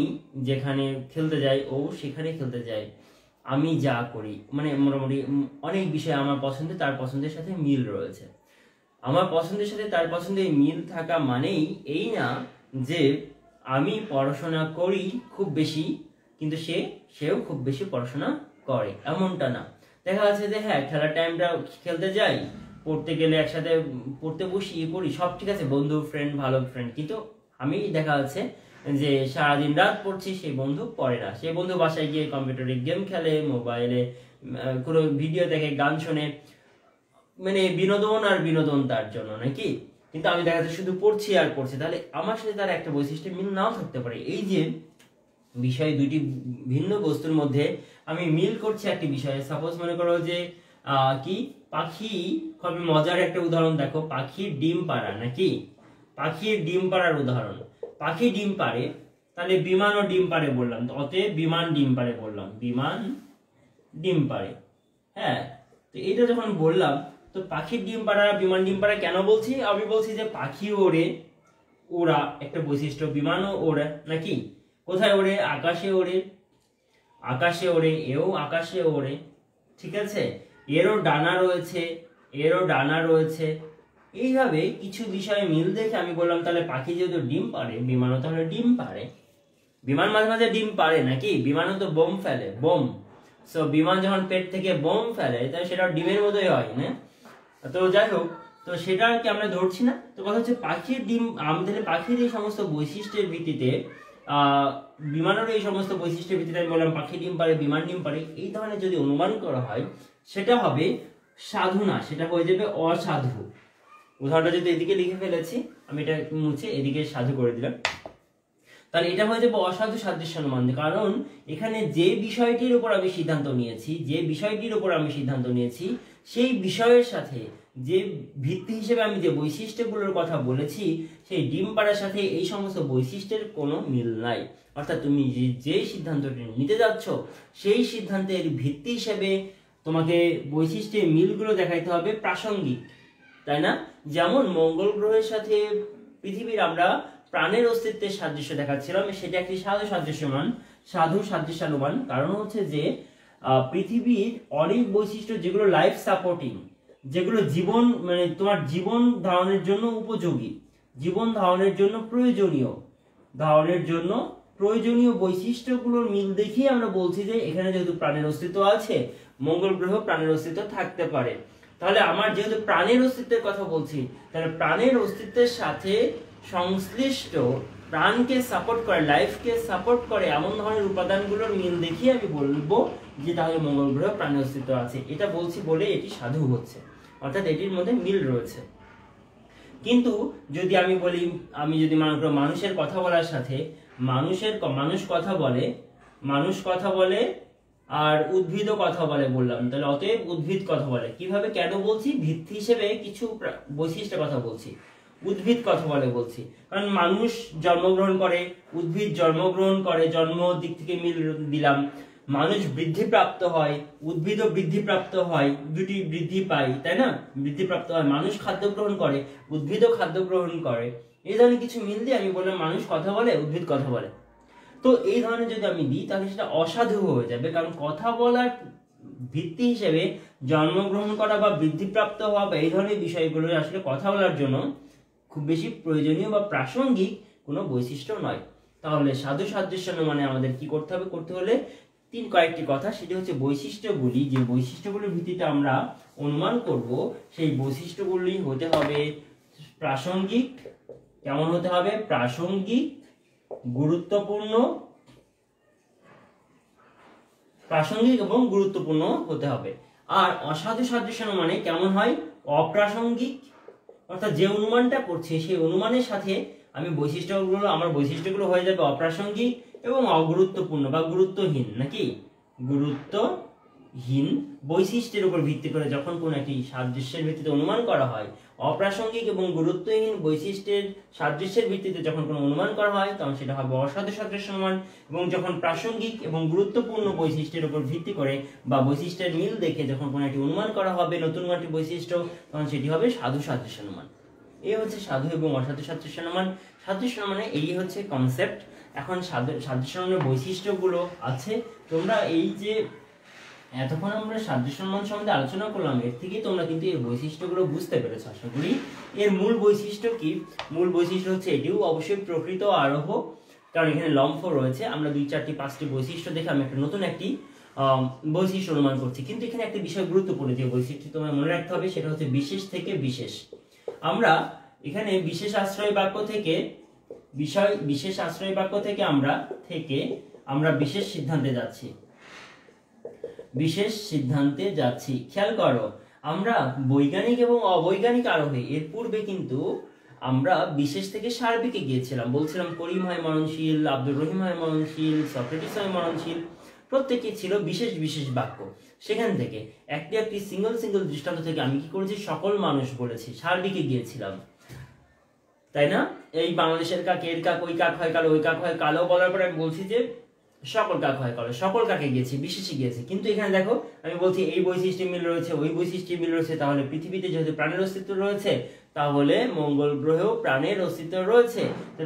S1: যেখানে খেলতে যাই ও সেখানে খেলতে যায়, আমি যা করি, মানে মোটামুটি অনেক বিষয়ে আমার পছন্দ তার পছন্দের সাথে মিল রয়েছে। আমার পছন্দের সাথে তার পছন্দের মিল থাকা মানেই এই না যে আমি পড়াশোনা করি খুব বেশি কিন্তু সেও খুব বেশি পড়াশোনা করে, এমনটা না। দেখা যাচ্ছে যে হ্যাঁ, খেলার টাইমটা খেলতে যাই, পড়তে গেলে একসাথে পড়তে বসি, পড়ি, সব ঠিক আছে, বন্ধু ফ্রেন্ড, ভালো ফ্রেন্ড, কিন্তু আমি দেখা যাচ্ছে যে সারাদিন রাত পড়ছি, সেই বন্ধু পড়ে না। সেই বন্ধু বাসায় গিয়ে কম্পিউটারে গেম খেলে, মোবাইলে কোনো ভিডিও দেখে, গান শোনে, মানে বিনোদন আর বিনোদন তার জন্য নাকি। কিন্তু আমি দেখা যাচ্ছে শুধু পড়ছি আর পড়ছি, তাহলে আমার সাথে তার একটা বৈশিষ্ট্য মিল নাও থাকতে পারে। এই যে বিষয় দুটি ভিন্ন বস্তুর মধ্যে আমি মিল করছি একটি বিষয়ে, সাপোজ মনে করো যে কি পাখি, খুবই মজার একটা উদাহরণ দেখো, পাখির ডিম পাড়া, নাকি পাখির ডিম পাড়ার উদাহরণ। পাখি ডিম পাড়ে, তাহলে বিমানও ডিম পাড়ে বললাম, তো অতএব বিমান ডিম পাড়ে বললাম, বিমান ডিম পাড়ে। হ্যাঁ, তো এটা যখন বললাম, তো পাখির ডিম পাড়া, বিমান ডিম পাড়া কেন বলছি? আমি বলছি যে পাখি ওড়ে, ওরা একটা বৈশিষ্ট্য, বিমানও ওড়ে, নাকি কোথায় ওড়ে? আকাশে ওড়ে, আকাশে ওড়ে, এও আকাশে ওড়ে, ঠিক আছে, এরও ডানা রয়েছে, এরও ডানা রয়েছে। এইভাবে কিছু বিষয়ে মিল দেখে আমি বললাম তাহলে পাখি যেহেতু ডিম পাড়ে, বিমানও তাহলে ডিম পাড়ে। বিমান মাঝে মাঝে ডিম পাড়ে, নাকি বিমানও তো বোম ফেলে, বোম। সো বিমান যখন পেট থেকে বোম ফেলে তাহলে সেটা ডিমের মতোই হয় না? তো যাই হোক, তো সেটা কি আমরা ধরছি না। তো কথা হচ্ছে পাখির ডিম, আমাদের পাখির এই সমস্ত বৈশিষ্ট্যের ভিত্তিতে, বিমানেরও এই সমস্ত বৈশিষ্ট্যের ভিত্তিতে আমি বললাম পাখি ডিম পারে, বিমান ডিম পারে, এই ধরনের যদি অনুমান করা হয় সেটা হবে সাধু না, সেটা হয়ে যাবে অসাধু। উদাহরণটা যদি এদিকে লিখে ফেলেছি, আমি এটা মুছে এদিকে সাধু করে দিলাম। তাহলে এটা হয়ে যাবে অসাধু সাদৃশ্য অনুমান, কারণ এখানে যে বিষয়টির উপর আমি সিদ্ধান্ত নিয়েছি সেই বিষয়ের সাথে যে ভিত্তি হিসেবে আমি যে বৈশিষ্ট্যগুলোর কথা বলেছি সেই ডিম পাড়ার সাথে এই সমস্ত বৈশিষ্ট্যের কোনো মিল নাই। অর্থাৎ তুমি যে সিদ্ধান্তটি নিতে যাচ্ছ সেই সিদ্ধান্তের ভিত্তি হিসেবে তোমাকে বৈশিষ্ট্যের মিলগুলো দেখাইতে হবে প্রাসঙ্গিক, তাই না? যেমন মঙ্গল গ্রহের সাথে পৃথিবীর আমরা প্রাণের অস্তিত্বের সাদৃশ্য দেখাচ্ছিলাম, সেটা একটি সাধু সাদৃশ্যানুমান। কারণ হচ্ছে যে পৃথিবীর অনেক বৈশিষ্ট্য যেগুলো লাইফ সাপোর্টিং, যেগুলো জীবন মানে তোমার জীবন ধারণের জন্য উপযোগী, জীবন ধারণের জন্য প্রয়োজনীয় বৈশিষ্ট্যগুলোর মিল দেখিয়ে আমরা বলছি যে এখানে যেহেতু প্রাণের অস্তিত্ব আছে, মঙ্গল গ্রহ প্রাণের অস্তিত্ব থাকতে পারে। তাহলে আমার যেহেতু প্রাণের অস্তিত্বের কথা বলছি, তাহলে প্রাণের অস্তিত্বের সাথে সংশ্লিষ্ট প্রাণকে সাপোর্ট করে, লাইফকে সাপোর্ট করে এমন ধরনের উপাদানগুলোর মিল দেখিয়ে আমি বলবো যে তাহলে মঙ্গল গ্রহ প্রাণের অস্তিত্ব আছে। এটা বলছি বলে এটি সাধু হচ্ছে, অর্থাৎ এটির মধ্যে মিল রয়েছে। কিন্তু যদি আমি বলি, আমি যদি মনে করো মানুষের কথা বলার সাথে মানুষ কথা বলে আর উদ্ভিদও কথা বলে বললাম, তাহলে অতএব উদ্ভিদ কথা বলে। কিভাবে, কেন বলছি? ভিত্তি হিসেবে কিছু বৈশিষ্ট্যের কথা বলছি, উদ্ভিদ কথা বলে বলছি। কারণ মানুষ জন্মগ্রহণ করে, উদ্ভিদ জন্মগ্রহণ করে, জন্ম দিক থেকে মিল দিলাম। মানুষ বৃদ্ধিপ্রাপ্ত হয়, উদ্ভিদও বৃদ্ধিপ্রাপ্ত হয়, দুটি বৃদ্ধি পায়, তাই না? বৃদ্ধিপ্রাপ্ত হয়, মানুষ খাদ্য গ্রহণ করে, উদ্ভিদও খাদ্য গ্রহণ করে। এই ধরনের কিছু মিল দিয়ে আমি বললাম মানুষ কথা বলে, উদ্ভিদ কথা বলে। তো এই ধরনের যদি আমি দিই তাহলে সেটা অসাধু হয়ে যাবে, কারণ কথা বলার ভিত্তি হিসেবে জন্মগ্রহণ করা বা বৃদ্ধিপ্রাপ্ত হওয়া বা এই ধরনের বিষয়গুলো আসলে কথা বলার জন্য খুব বেশি প্রয়োজনীয় বা প্রাসঙ্গিক কোনো বৈশিষ্ট্য নয়। তাহলে সাধু সাদৃশ্য মানে আমাদের কি করতে হবে? করতে হলে কয়েকটি কথা, সেটি হচ্ছে বৈশিষ্ট্যগুলি, যে বৈশিষ্ট্যগুলির ভিত্তিতে আমরা অনুমান করব সেই বৈশিষ্ট্যগুলি হতে হবে প্রাসঙ্গিক। কেমন হতে হবে? প্রাসঙ্গিক, এবং গুরুত্বপূর্ণ হতে হবে। আর অসাধু সাদৃশ্য মানে কেমন হয়? অপ্রাসঙ্গিক, অর্থাৎ যে অনুমানটা করছে সেই অনুমানের সাথে আমার বৈশিষ্ট্যগুলো হয়ে যাবে অপ্রাসঙ্গিক এবং অগুরুত্বপূর্ণ বা গুরুত্বহীন, নাকি? গুরুত্বহীন বৈশিষ্ট্যের উপর ভিত্তি করে যখন কোন একটি সাদৃশ্যের ভিত্তিতে অনুমান করা হয়, অপ্রাসঙ্গিক এবং গুরুত্বহীন বৈশিষ্ট্যের সাদৃশ্যের ভিত্তিতে যখন কোনো অনুমান করা হয় তখন সেটা হবে অসাধু সাদৃশ্য অনুমান। এবং যখন প্রাসঙ্গিক এবং গুরুত্বপূর্ণ বৈশিষ্ট্যের উপর ভিত্তি করে বা বৈশিষ্ট্যের মিল দেখে যখন কোনো একটি অনুমান করা হবে নতুন একটি বৈশিষ্ট্য, তখন সেটি হবে সাধু সাদৃশ্য অনুমান। এই হচ্ছে সাধু এবং অসাধু সাদৃশ্য অনুমান। সাদৃশ্য অনুমানে এই হচ্ছে কনসেপ্ট। এখন সাদৃশ্য অনুমানের বৈশিষ্ট্যগুলো আছে, তোমরা এই যে এতক্ষণ আমরা সাদৃশ্য অনুমান সম্বন্ধে আলোচনা করলাম, এর থেকে তোমরা কিন্তু এর বৈশিষ্ট্যগুলো বুঝতে পেরেছো আশা করি। এর মূল বৈশিষ্ট্য কি? মূল বৈশিষ্ট্য হচ্ছে এটিও অবশ্যই প্রকৃত আরোহ, কারণ এখানে লম্ফ রয়েছে। আমরা 2, 4, 5টি বৈশিষ্ট্য দেখে আমি একটা নতুন একটি বৈশিষ্ট্য অনুমান করছি। কিন্তু এখানে একটা বিষয় গুরুত্বপূর্ণ, যে বৈশিষ্ট্য তোমার মনে রাখতে হবে, সেটা হচ্ছে বিশেষ থেকে বিশেষ। আমরা এখানে বিশেষ আশ্রয় বাক্য থেকে আমরা বিশেষ সিদ্ধান্তে যাচ্ছি। খেয়াল করো, আমরা বৈজ্ঞানিক এবং অবৈজ্ঞানিক আরোহে এর পূর্বে কিন্তু আমরা বিশেষ থেকে সার্বিকে গিয়েছিলাম, বলছিলাম করিম হয় মরণশীল, আব্দুর রহিম হয় মরণশীল, সক্রেটিস হয় মরণশীল, প্রত্যেকে ছিল বিশেষ বিশেষ বাক্য। সেখান থেকে একটি সিঙ্গেল দৃষ্টান্ত থেকে আমি কি করেছি? সকল মানুষ বলেছি, সার্বিকে গিয়েছিলাম, তাই না? এই বাংলাদেশের কাক, এর কাক, ওই কাক হয় কালো, ওই কাক হয় কালো বলার পরে আমি বলছি যে সকল কাক হয় কালো, সকল কাকে গিয়েছি, বিশেষে গিয়েছি। কিন্তু এখানে দেখো আমি বলছি এই বৈশিষ্ট্য মিল রয়েছে, ওই বৈশিষ্ট্য মিল রয়েছে, তাহলে পৃথিবীতে যেহেতু প্রাণের অস্তিত্ব রয়েছে, তাহলে মঙ্গল গ্রহেও প্রাণের অস্তিত্ব রয়েছে।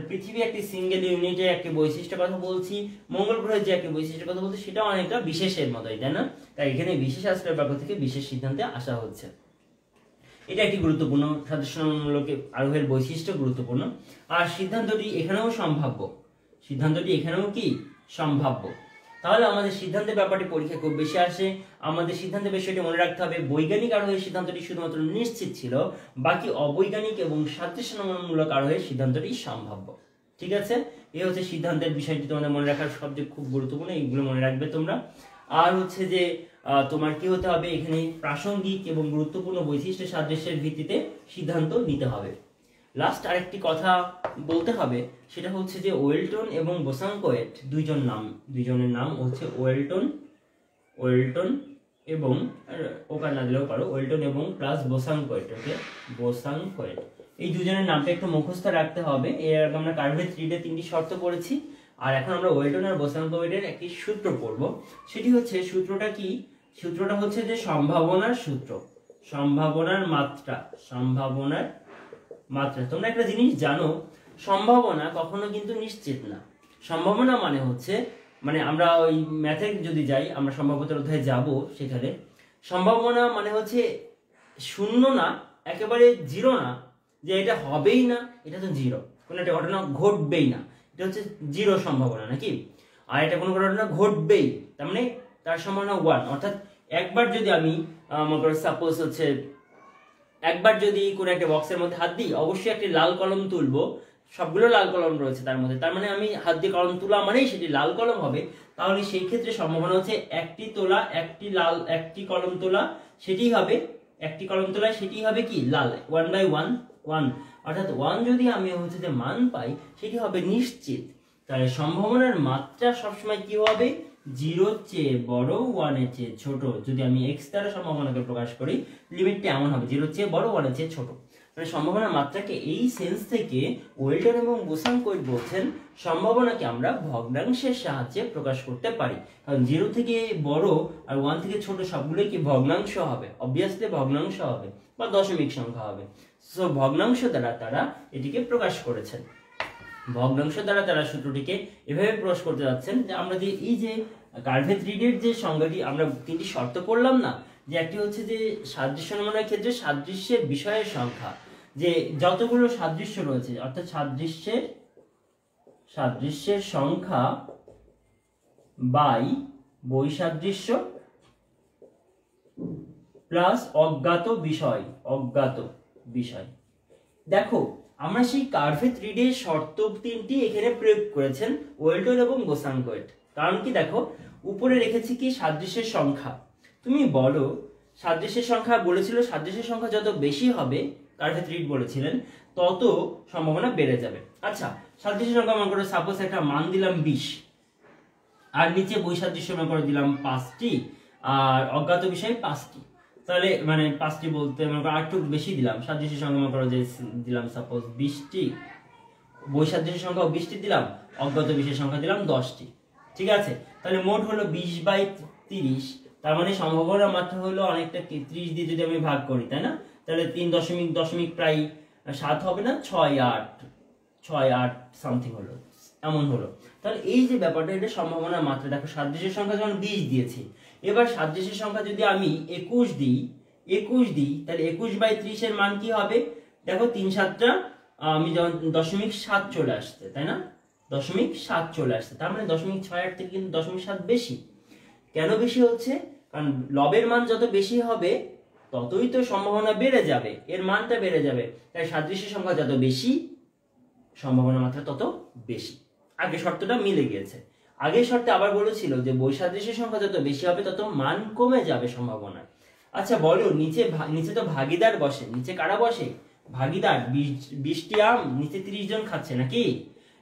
S1: পৃথিবী একটি সিঙ্গেল ইউনিটে একটি বৈশিষ্ট্য কথা বলছি, মঙ্গল গ্রহের যে একটি বৈশিষ্ট্য কথা বলছি সেটা অনেকটা বিশেষের মতোই, তাই না? তাই এখানে বিশেষ আশ্রয় বাক্য থেকে বিশেষ সিদ্ধান্তে আসা হচ্ছে। এটা একটি গুরুত্বপূর্ণ সাদৃশ্যমূলক আরোহের বৈশিষ্ট্য, গুরুত্বপূর্ণ। আর সিদ্ধান্তটি এখানেও সম্ভাব্য। তাহলে আমাদের সিদ্ধান্তের ব্যাপারটি পরীক্ষায় খুব বেশি আসে। আমাদের সিদ্ধান্তের বিষয়টি মনে রাখতে হবে, বৈজ্ঞানিক আরোহের সিদ্ধান্তটি শুধুমাত্র নিশ্চিত ছিল, বাকি অবৈজ্ঞানিক এবং সাদৃশ্যমূলক আরোহের সিদ্ধান্তটি সম্ভাব্য। ঠিক আছে? এই হচ্ছে সিদ্ধান্তের বিষয়টি তোমাদের মনে রাখার সবচেয়ে খুব গুরুত্বপূর্ণ, এইগুলো মনে রাখবে তোমরা। আর হচ্ছে যে তোমার কি হতে হবে? এখানে প্রাসঙ্গিক এবং গুরুত্বপূর্ণ বৈশিষ্ট্য সাদৃশ্যের ভিত্তিতে সিদ্ধান্ত নিতে হবে। লাস্ট আরেকটি কথা বলতে হবে, সেটা হচ্ছে যে ওয়েলটন এবং বোসাঙ্কোয়েট দুইজনের নাম হচ্ছে ওয়েলটন এবং ওকার না দিলেও পারো, ওয়েলটন এবং প্লাস বোসাঙ্কোয়েট। ওকে, বোসাঙ্কোয়েট, এই দুজনের নামটা একটু মুখস্থ রাখতে হবে। এর আগে আমরা কার্ভে 3D 3টি শর্ত পড়েছি, আর এখন আমরা ওয়েলটন আর বোসাঙ্কোয়েটের একটি সূত্র পড়ব। সেটি হচ্ছে, সূত্রটা কি? সূত্রটা হচ্ছে যে সম্ভাবনার সূত্র, সম্ভাবনার মাত্রা। তোমরা একটা জিনিস জানো, সম্ভাবনা কখনো কিন্তু নিশ্চিত না। সম্ভাবনা মানে হচ্ছে, মানে আমরা ওই ম্যাথে যদি যাই, আমরা সম্ভাব্যতার অধ্যায়ে যাব, সেখানে সম্ভাবনা মানে হচ্ছে শূন্য না, একেবারে জিরো না, যে এটা হবেই না, এটা তো জিরো, কোনো একটা ঘটনা ঘটবেই না, এটা হচ্ছে জিরো সম্ভাবনা নাকি। আর এটা কোনো ঘটনা ঘটবেই, তার মানে তার সম্ভাবনা 1। অর্থাৎ একবার যদি আমি সাপোজ হচ্ছে একবার যদি কোনো একটা বক্সের মধ্যে হাত দিই, অবশ্যই একটি লাল কলম তুলবো, সবগুলো লাল কলম রয়েছে তার মধ্যে, তার মানে আমি হাত দিয়ে কলম তোলা মানেই সেটি লাল কলম হবে। তাহলে সেই ক্ষেত্রে সম্ভাবনা হচ্ছে একটি কলম তোলা সেটি হবে, একটি কলম তোলা সেটি হবে কি লাল, 1/1 অর্থাৎ 1 যদি আমি হচ্ছে যে মান পাই, সেটি হবে নিশ্চিত। তাহলে সম্ভাবনার মাত্রা সবসময় কি হবে? 0-র চেয়ে বড়, 1-এর চেয়ে ছোট। যদি আমি x দ্বারা সম্ভাবনাকে প্রকাশ করি, লিমিটটা এমন হবে 0-র চেয়ে বড়, 1-এর চেয়ে ছোট। মানে সম্ভাবনার মাত্রাকে এই সেন্স থেকে ওয়েলটন এবং বোসাঙ্কোয়েট বলছেন, সম্ভাবনাকে আমরা ভগ্নাংশের সাহায্যে প্রকাশ করতে পারি। কারণ 0 থেকে বড় আর 1 থেকে ছোট সবগুলোই কি ভগ্নাংশ হবে, অবভিয়াসলি ভগ্নাংশ হবে বা দশমিক সংখ্যা হবে। সো ভগ্নাংশ দ্বারা তারা এটিকে প্রকাশ করেছেন। ভগ্নাংশ দ্বারা তারা সূত্রটিকে এভাবে প্রকাশ করতে যাচ্ছেন যে আমরা যে এই যে কার্ভে 3D এর যে সংজ্ঞাটি আমরা 3টি শর্ত পড়লাম না, যে একটি হচ্ছে যে সাদৃশ্য অনুমানের ক্ষেত্রে সাদৃশ্যের বিষয়ের সংখ্যা, যে যতগুলো সাদৃশ্য রয়েছে, অর্থাৎ সাদৃশ্যের সংখ্যা বাই বৈসাদৃশ্য প্লাস অজ্ঞাত বিষয়। দেখো, আমরা সেই কার্ভে 3D এর শর্ত 3টি এখানে প্রয়োগ করেছেন ওয়েলটন এবং বোসাঙ্কোয়েট। কারণ কি, দেখো উপরে রেখেছি কি সাদৃশ্যের সংখ্যা। তুমি বলো, সাদৃশ্যের সংখ্যা বলেছিল, সাদৃশ্যের সংখ্যা যত বেশি হবে, কার্ভে 3D বলেছিলেন, তত সম্ভাবনা বেড়ে যাবে। আচ্ছা, সাদৃশ্যের সংখ্যা মনে করো সাপোজ একটা মান দিলাম 20, আর নিচে বৈসাদৃশ্য মনে করে দিলাম 5টি, আর অজ্ঞাত বিষয় 5টি। তাহলে মানে 5টি বলতে মনে করো আরেকটু বেশি দিলাম, সাদৃশ্যের সংখ্যা মনে করো যে দিলাম সাপোজ 20টি, বৈসাদৃশ্যের সংখ্যা 20টি দিলাম, অজ্ঞাত বিষয়ের সংখ্যা দিলাম 10টি। ঠিক আছে, তাহলে মোট হলো 20/30। তার মানে সম্ভাবনা মাত্রা হলো অনেকটা 30 দিয়ে যদি আমি ভাগ করি, তাই না? তাহলে 3 প্রায় 7 হবে না, 6-8 সামথিং হলো, এমন হলো। তাহলে এই যে ব্যাপারটা, এটা সম্ভাবনার মাত্রা। দেখো সাদৃশ্যের সংখ্যা যখন 20 দিয়েছি, এবার সাদৃশ্যের সংখ্যা যদি আমি 21 দিই, তাহলে 21/30 এর মান কি হবে? দেখো 3-7টা আমি যখন 0.7 চলে আসছে, তাই না? 0.7 চলে আসছে, তার মানে 0.68 থেকে কিন্তু 0.7 বেশি। কেন বেশি হচ্ছে? কারণ লবের মান যত বেশি হবে, ততই তো সম্ভাবনা বেড়ে যাবে, এর মানটা বেড়ে যাবে। তাই সাদৃশ্যের সংখ্যা যত বেশি, সম্ভাবনা মাত্রা তত বেশি। আগে শর্তটা মিলে গিয়েছে। আগের শর্তে আবার বলেছিল যে বৈসাদৃশ্যের সংখ্যা যত বেশি হবে, তত মান কমে যাবে সম্ভাবনা। আচ্ছা বলো, নিচে তো ভাগিদার বসে, নিচে কারা বসে? ভাগিদার। 20টি আম নিচে 30 জন খাচ্ছে নাকি?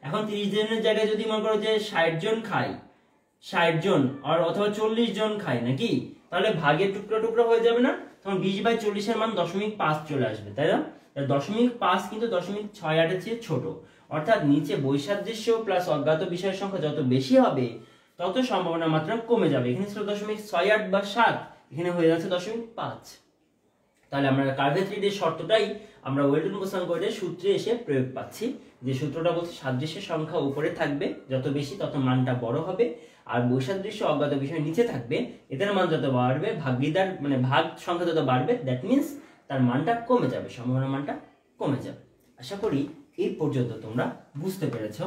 S1: এখন 30 জনের জায়গায় যদি মনে করো যে 60 জন খায়, 60 জন আর অথবা 40 জন খায় নাকি, তাহলে ভাগের টুকরা হয়ে যাবে না? তখন 20/40 এর মান 0.5 চলে আসবে, তাই না? 0.5 কিন্তু 0.68 এর চেয়ে ছোট। অর্থাৎ নিচে বৈসাদৃশ্য প্লাস অজ্ঞাত বিষয়ের সংখ্যা যত বেশি হবে, তত সম্ভাবনা মাত্রা কমে যাবে। এখানে ছিল 0.68 বা 7, এখানে হয়ে যাচ্ছে 0.5। তাহলে আমরা কার্ভে 3D এর শর্তটাই আমরা ওয়েলটন বোসাঙ্কোয়েটের সূত্রে এসে প্রয়োগ পাচ্ছি, যে সূত্রটা বলছে সাদৃশ্যের সংখ্যা উপরে থাকবে, যত বেশি তত মানটা বড় হবে, আর বৈসাদৃশ্য অজ্ঞাত বিষয় নিচে থাকবে, এদের মান যত বাড়বে, ভাগিদার মানে ভাগ সংখ্যা যত বাড়বে, দ্যাট মিন্স তার মানটা কমে যাবে, সম্ভাবনার মানটা কমে যাবে। আশা করি এই পর্যন্ত তোমরা বুঝতে পেরেছো।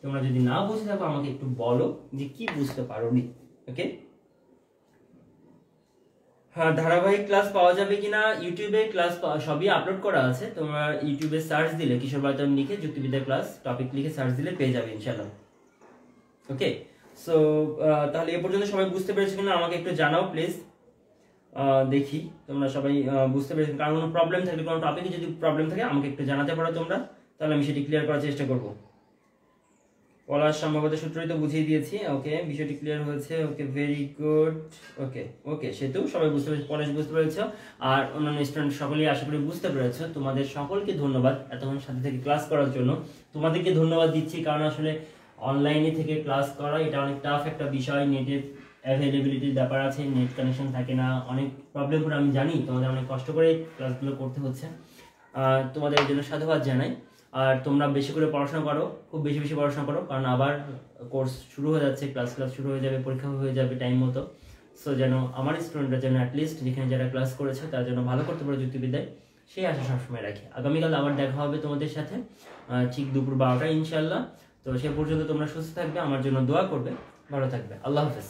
S1: তোমরা যদি না বুঝে থাকো আমাকে একটু বলো যে কি বুঝতে পারোনি। ওকে, হ্যাঁ, ধারাবাহিক ক্লাস পাওয়া যাবে কিনা? ইউটিউবে ক্লাস সবই আপলোড করা আছে, তোমরা ইউটিউবে সার্চ দিলে কিশোর বায়তন লিখে যুক্তিবিদ্যা ক্লাস টপিক লিখে সার্চ দিলে পেয়ে যাবে ইনশাআল্লাহ। ওকে, সো তাহলে এ পর্যন্ত সবাই বুঝতে পেরেছো কিনা আমাকে একটু জানাও প্লিজ। দেখি তোমরা সবাই বুঝতে পেরেছো, কারণ কোনো প্রবলেম থাকলে, কোনো টপিকে যদি প্রবলেম থাকে আমাকে একটু জানাতে পারো তোমরা, তাহলে আমি সেটি ক্লিয়ার করার চেষ্টা করবো। পলাশ সম্ভবত সূত্রই তো বুঝিয়ে দিয়েছি। ওকে, বিষয়টি ক্লিয়ার হয়েছে। ওকে, ভেরি গুড। ওকে ওকে, সেতু সবাই বুঝতে পেরেছো, পলাশ বুঝতে পেরেছো, আর অন্যান্য স্টুডেন্ট সকলেই আশা করি বুঝতে পেরেছো। তোমাদের সকলকে ধন্যবাদ এতক্ষণ সাথে থেকে ক্লাস করার জন্য। তোমাদেরকে ধন্যবাদ দিচ্ছি, কারণ আসলে অনলাইনে থেকে ক্লাস করা এটা অনেক টাফ একটা বিষয়। নেটের অ্যাভেলেবিলিটির ব্যাপার আছে, নেট কানেকশন থাকে না, অনেক প্রবলেম করে আমি জানি। তোমাদের অনেক কষ্ট করে ক্লাসগুলো করতে হচ্ছে, তোমাদের এই জন্য সাধুবাদ জানাই। আর তোমরা বেশি করে পড়াশোনা করো, খুব বেশি বেশি পড়াশোনা করো, কারণ আবার কোর্স শুরু হয়ে যাচ্ছে, ক্লাস শুরু হয়ে যাবে, পরীক্ষা হয়ে যাবে টাইম মতো। সো যেন আমার স্টুডেন্টরা যেন অ্যাটলিস্ট যেখানে যারা ক্লাস করেছে তার জন্য ভালো করতে পারে যুক্তিবিদ্যায়, সেই আশা সবসময় রাখি। আগামীকাল আবার দেখা হবে তোমাদের সাথে ঠিক দুপুর 12টায় ইনশাল্লাহ। তো সে পর্যন্ত তোমরা সুস্থ থাকবে, আমার জন্য দোয়া করবে, ভালো থাকবে। আল্লাহ হাফেজ।